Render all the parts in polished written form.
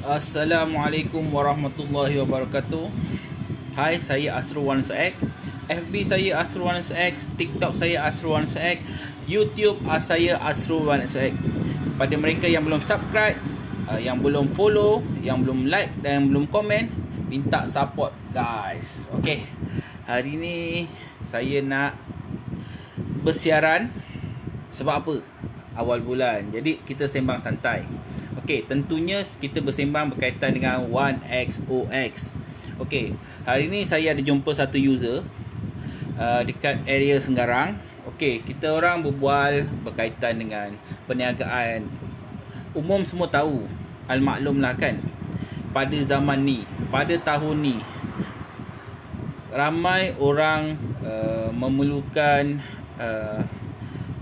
Assalamualaikum warahmatullahi wabarakatuh. Hai, saya Asrul1X. FB saya Asrul1X, TikTok saya Asrul1X, YouTube saya Asrul1X. Pada mereka yang belum subscribe, yang belum follow, yang belum like dan yang belum komen, minta support guys. Okey. Hari ni saya nak bersiaran. Sebab apa? Awal bulan. Jadi kita sembang santai. Okey, tentunya kita bersembang berkaitan dengan 1XOX. Okey, hari ni saya ada jumpa satu user dekat area Senggarang. Okey, kita orang berbual berkaitan dengan perniagaan. Umum semua tahu, al-maklum lah kan. Pada zaman ni, pada tahun ni, ramai orang memerlukan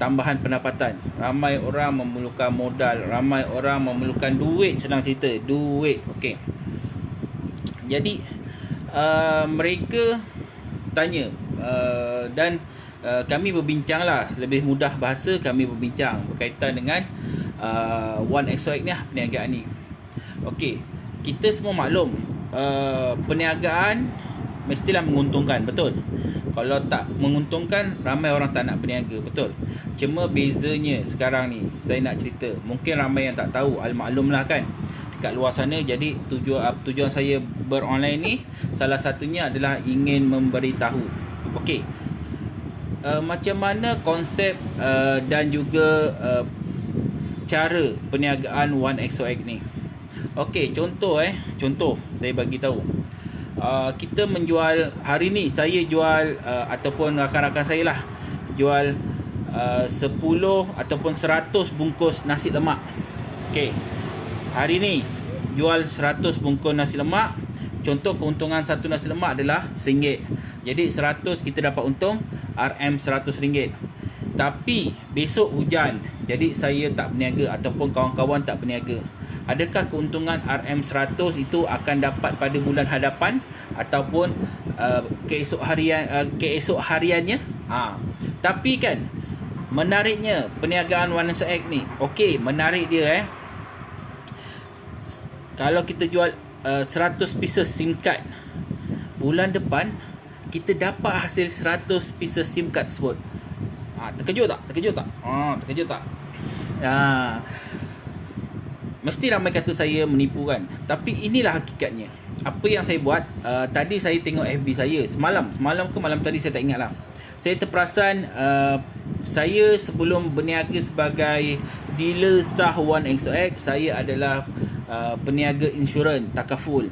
tambahan pendapatan. Ramai orang memerlukan modal, ramai orang memerlukan duit, senang cerita, duit. Okey. Jadi mereka tanya dan kami berbincang lah, lebih mudah bahasa kami berbincang berkaitan dengan 1XOX ni lah, perniagaan ni. Okey, kita semua maklum perniagaan mestilah menguntungkan, betul? Kalau tak menguntungkan, ramai orang tak nak berniaga, betul? Cuma bezanya sekarang ni, saya nak cerita, mungkin ramai yang tak tahu, al-maklum lah kan, dekat luar sana. Jadi tujuan saya beronline ni, salah satunya adalah ingin memberitahu. Okey, macam mana konsep dan juga cara perniagaan 1XOX ni. Okey, contoh saya bagi tahu. Kita menjual, hari ni saya jual ataupun rakan-rakan saya lah jual 10 ataupun 100 bungkus nasi lemak. Okey, hari ni jual 100 bungkus nasi lemak. Contoh keuntungan satu nasi lemak adalah RM1. Jadi 100 kita dapat untung RM100. Tapi besok hujan, jadi saya tak berniaga ataupun kawan-kawan tak berniaga. Adakah keuntungan RM100 itu akan dapat pada bulan hadapan ataupun keesok hariannya? Tapi kan menariknya perniagaan 1XOX ni. Okey, menarik dia Kalau kita jual 100 pieces SIM card, bulan depan kita dapat hasil 100 pieces SIM card tersebut. Terkejut tak? Terkejut tak? Mesti ramai kata saya menipu kan. Tapi inilah hakikatnya. Apa yang saya buat, tadi saya tengok FB saya Semalam ke malam tadi, saya tak ingat lah. Saya terperasan saya sebelum berniaga sebagai dealer sah 1XOX, saya adalah peniaga insurans takaful.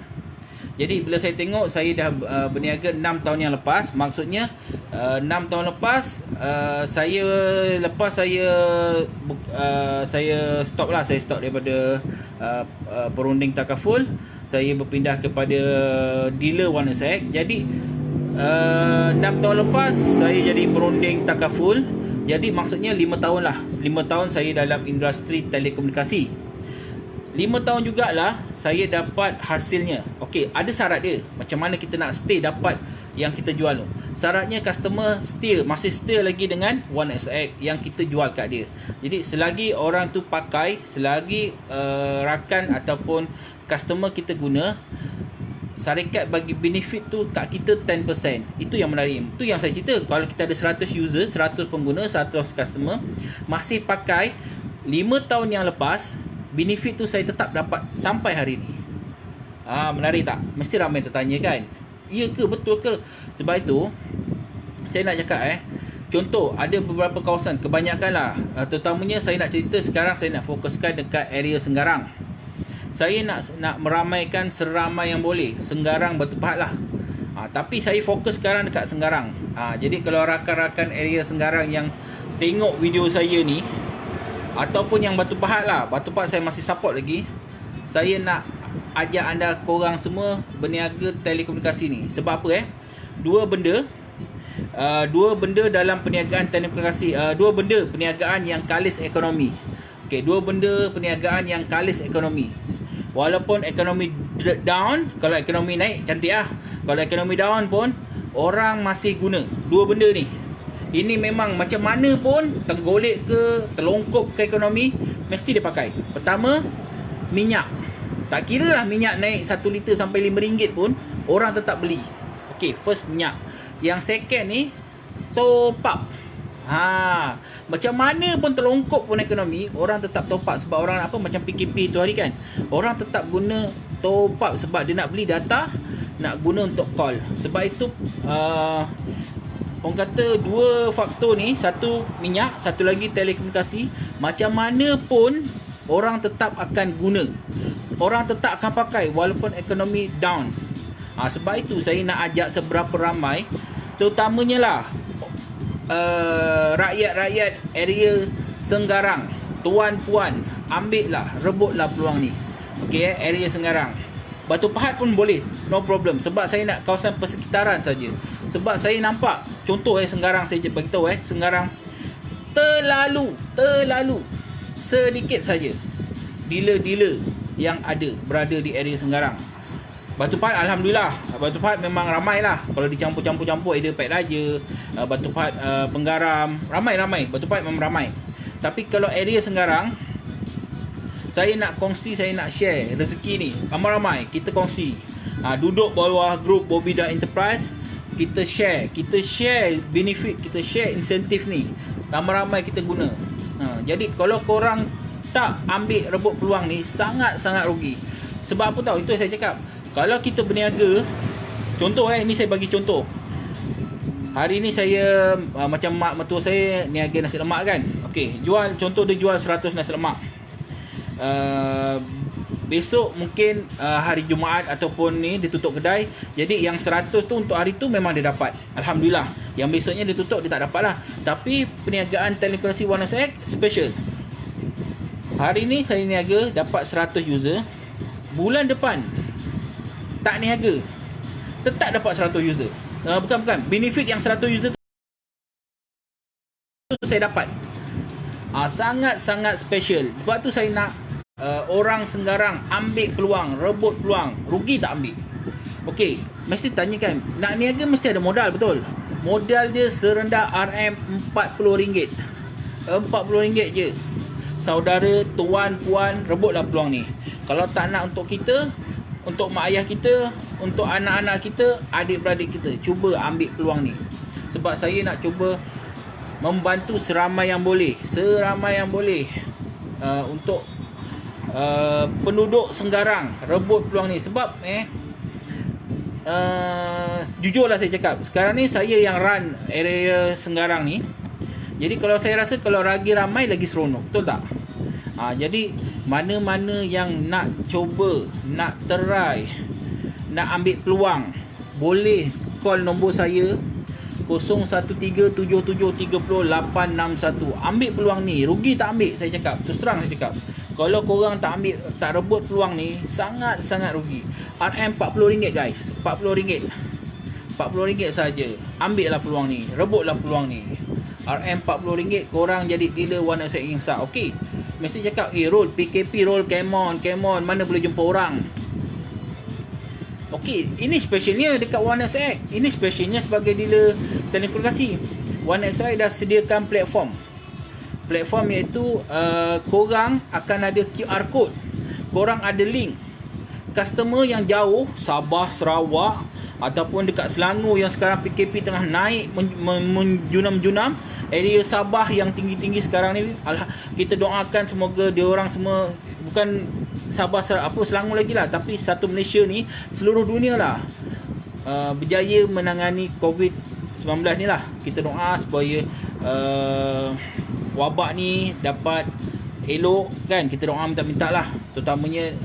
Jadi bila saya tengok, saya dah berniaga 6 tahun yang lepas. Maksudnya 6 tahun lepas, saya stop lah. Saya stop daripada perunding takaful. Saya berpindah kepada dealer 1XOX. Jadi 6 tahun lepas saya jadi perunding takaful. Jadi maksudnya 5 tahun lah. 5 tahun saya dalam industri telekomunikasi. 5 tahun jugalah saya dapat hasilnya. Okey, ada syarat dia. Macam mana kita nak stay dapat yang kita jual tu. Syaratnya customer masih stay lagi dengan 1XOX yang kita jual kat dia. Jadi selagi orang tu pakai, selagi rakan ataupun customer kita guna, syarikat bagi benefit tu kat kita 10%. Itu yang menarik. Itu yang saya cerita. Kalau kita ada 100 user, 100 pengguna, 100 customer masih pakai 5 tahun yang lepas, benefit tu saya tetap dapat sampai hari ni. Menarik tak? Mesti ramai tertanya kan? Ya ke? Betul ke? Sebab itu saya nak cakap contoh, ada beberapa kawasan, kebanyakan lah, terutamanya saya nak cerita sekarang, saya nak fokuskan dekat area Senggarang. Saya nak meramaikan seramai yang boleh Senggarang, Batu Pahat lah. Tapi saya fokus sekarang dekat Senggarang. Jadi kalau rakan-rakan area Senggarang yang tengok video saya ni, ataupun yang Batu Pahat lah, Batu Pahat saya masih support lagi, saya nak ajak anda korang semua berniaga telekomunikasi ni. Sebab apa Dua benda dalam perniagaan telekomunikasi, dua benda perniagaan yang kalis ekonomi. Okey, dua benda perniagaan yang kalis ekonomi. Walaupun ekonomi down, kalau ekonomi naik cantik lah. Kalau ekonomi down pun orang masih guna dua benda ni. Ini memang macam mana pun, tergolek ke, terlongkop ke ekonomi, mesti dia pakai. Pertama, minyak. Tak kira lah minyak naik 1 liter sampai RM5 pun, orang tetap beli. Okay, first minyak. Yang second ni, top up. Macam mana pun terlongkok pun ekonomi, orang tetap top up. Sebab orang apa, macam PKP tu hari kan, orang tetap guna top up sebab dia nak beli data, nak guna untuk call. Sebab itu orang kata dua faktor ni, satu minyak, satu lagi telekomunikasi. Macam mana pun orang tetap akan guna, orang tetap akan pakai walaupun ekonomi down. Sebab itu saya nak ajak seberapa ramai, terutamanya lah rakyat-rakyat area Senggarang, tuan-puan, ambil lah, rebutlah peluang ni. Okay, area Senggarang, Batu Pahat pun boleh, no problem. Sebab saya nak kawasan persekitaran saja. Sebab saya nampak, contoh Senggarang saya je beritahu Senggarang terlalu sedikit saja dealer-dealer yang ada berada di area Senggarang. Batu Pahat Alhamdulillah, Batu Pahat memang ramai lah. Kalau dicampur-campur ada Pek Raja, Batu Pahat Penggaram, ramai. Batu Pahat memang ramai. Tapi kalau area Senggarang, saya nak kongsi, saya nak share rezeki ni. Ramai-ramai kita kongsi. Duduk bawah grup Bobida Enterprise, kita share benefit, kita share insentif ni. Ramai-ramai kita guna. Jadi kalau korang tak ambil rebut peluang ni, sangat-sangat rugi. Sebab apa tahu? Itu saya cakap. Kalau kita berniaga, contoh ni saya bagi contoh. Hari ni saya macam mak mertua saya niaga nasi lemak kan. Okey, contoh dia jual 100 nasi lemak. Besok mungkin hari Jumaat ataupun ni dia tutup kedai. Jadi yang 100 tu untuk hari tu memang dia dapat, Alhamdulillah. Yang besoknya dia tutup, dia tak dapat lah. Tapi perniagaan telekomunikasi One SX special. Hari ni saya niaga dapat 100 user. Bulan depan tak niaga, tetap dapat 100 user. Bukan, benefit yang 100 user tu saya dapat. Sangat-sangat special. Sebab tu saya nak orang Senggarang ambil peluang, rebut peluang. Rugi tak ambil. Okey, mesti tanyakan, nak niaga mesti ada modal, betul? Modal dia serendah RM40. RM40 je. Saudara, tuan, puan, rebutlah peluang ni. Kalau tak nak untuk kita, untuk mak ayah kita, untuk anak-anak kita, adik-beradik kita, cuba ambil peluang ni. Sebab saya nak cuba membantu seramai yang boleh, untuk penduduk Senggarang rebut peluang ni. Sebab jujurlah saya cakap, sekarang ni saya yang run area Senggarang ni. Jadi kalau saya rasa kalau lagi ramai lagi seronok, betul tak? Jadi mana-mana yang nak cuba, nak try, nak ambil peluang, boleh call nombor saya 0137730861. Ambil peluang ni, rugi tak ambil, saya cakap. Terus terang saya cakap. Kalau korang tak ambil, tak rebut peluang ni, sangat-sangat rugi. RM40 guys, RM40. RM40 saja. Ambil lah peluang ni, rebutlah peluang ni. RM40, korang jadi dealer One SX yang sah. Okey, mesti cakap, roll PKP, roll come on, mana boleh jumpa orang. Okey, ini specialnya dekat One SX. Ini specialnya sebagai dealer telekomunikasi. One SX dah sediakan platform iaitu korang akan ada QR code, korang ada link. Customer yang jauh, Sabah, Sarawak ataupun dekat Selangor yang sekarang PKP tengah naik menjunam-junam, area Sabah yang tinggi-tinggi sekarang ni, kita doakan semoga dia orang semua, bukan Sabah Selangor lagi lah, tapi satu Malaysia ni, seluruh dunia lah, berjaya menangani COVID-19 ni lah. Kita doa supaya wabak ni dapat elok kan. Kita doa minta-minta lah, terutamanya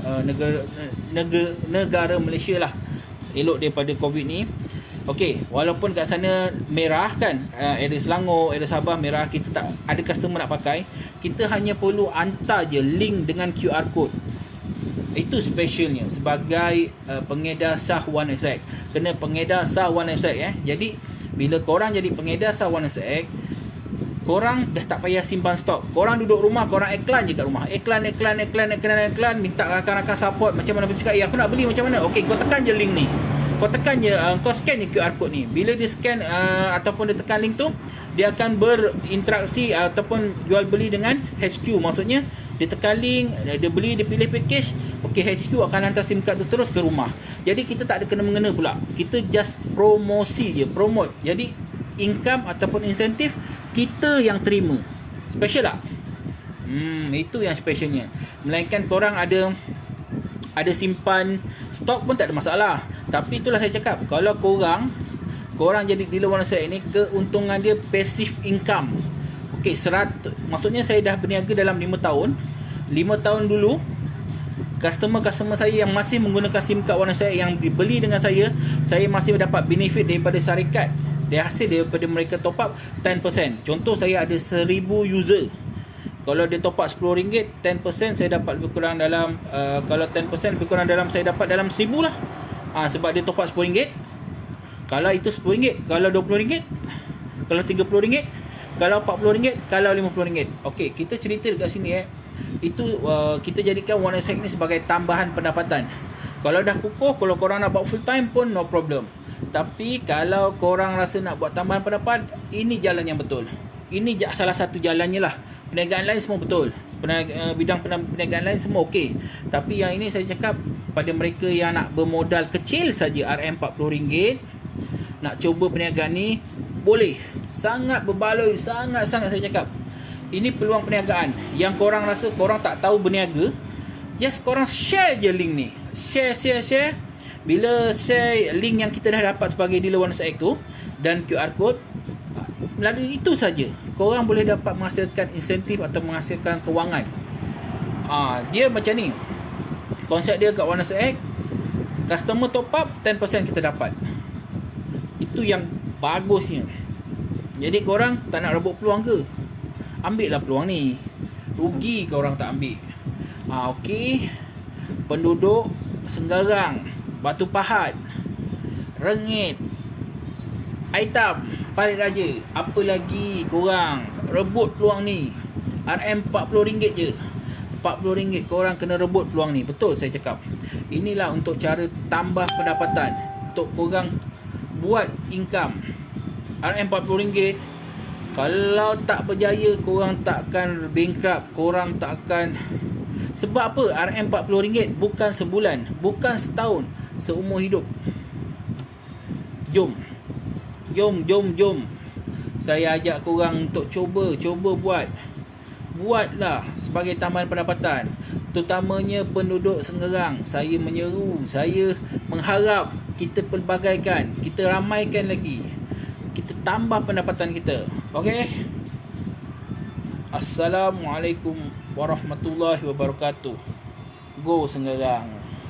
negara Malaysia lah, elok daripada COVID ni. Okey, walaupun kat sana merah kan, area Selangor, area Sabah merah, kita tak ada customer nak pakai, kita hanya perlu hantar je link dengan QR code. Itu specialnya sebagai pengedar sah One SX. Kena pengedar sah One SX Jadi bila korang jadi pengedar sah One SX, korang dah tak payah simpan stok. Korang duduk rumah, korang iklan je kat rumah. Iklan, minta rakan-rakan support. Macam mana bercakap, aku nak beli macam mana? Okey, kau tekan je link ni. Kau tekan je, kau scan je QR code ni. Bila dia scan ataupun dia tekan link tu, dia akan berinteraksi ataupun jual beli dengan HQ. Maksudnya dia tekan link, dia beli, dia pilih package, okey, HQ akan hantar SIM card tu terus ke rumah. Jadi kita tak ada kena-mengena pula, kita just promosi je, promote. Jadi income ataupun insentif kita yang terima. Special tak? Itu yang specialnya. Melainkan korang ada simpan stok pun tak ada masalah. Tapi itulah saya cakap, kalau korang jadi dealer One Website ni, keuntungan dia passive income. Okey, 100, maksudnya saya dah berniaga dalam 5 tahun. 5 tahun dulu, customer saya yang masih menggunakan SIM card One Website, yang dibeli dengan saya masih mendapat benefit daripada syarikat. Dia hasil daripada mereka top up 10%. Contoh, saya ada 1000 user. Kalau dia top up RM10, 10% saya dapat lebih kurang dalam kalau 10% lebih kurang dalam, saya dapat dalam 1000 lah. Sebab dia top up RM10. Kalau itu RM10, kalau RM20, kalau RM30, kalau RM40, kalau RM50. Okey, kita cerita dekat sini itu kita jadikan One Website ni sebagai tambahan pendapatan. Kalau dah kukuh, kalau korang nak buat full time pun no problem. Tapi kalau korang rasa nak buat tambahan pendapat, ini jalan yang betul. Ini salah satu jalannya lah. Perniagaan lain semua betul, bidang perniagaan lain semua okey. Tapi yang ini saya cakap pada mereka yang nak bermodal kecil saja, RM40, nak cuba perniagaan ni, boleh. Sangat berbaloi, sangat-sangat saya cakap. Ini peluang perniagaan. Yang korang rasa korang tak tahu berniaga, just korang share je link ni. Share. Bila share link yang kita dah dapat sebagai dealer One Website tu dan QR code, melalui itu saja korang boleh dapat menghasilkan insentif atau menghasilkan kewangan. Dia macam ni konsep dia kat One Website. Customer top up 10% kita dapat. Itu yang bagusnya. Jadi korang tak nak rebut peluang ke? Ambil lah peluang ni. Rugi korang tak ambil. Okey. Penduduk Senggarang, Batu Pahat, Rengit, Aitam, Parit Raja, apa lagi korang rebut peluang ni? RM40 je. RM40 korang kena rebut peluang ni. Betul saya cakap. Inilah untuk cara tambah pendapatan, untuk korang buat income. RM40, kalau tak berjaya, korang takkan bankrupt, korang takkan. Sebab apa? RM40 bukan sebulan, bukan setahun, seumur hidup. Jom. Saya ajak korang untuk cuba buatlah sebagai tambahan pendapatan. Terutamanya penduduk Senggarang. Saya menyeru, saya mengharap kita pelbagaikan, kita ramaikan lagi, kita tambah pendapatan kita. Okey. Assalamualaikum warahmatullahi wabarakatuh. Go Senggarang.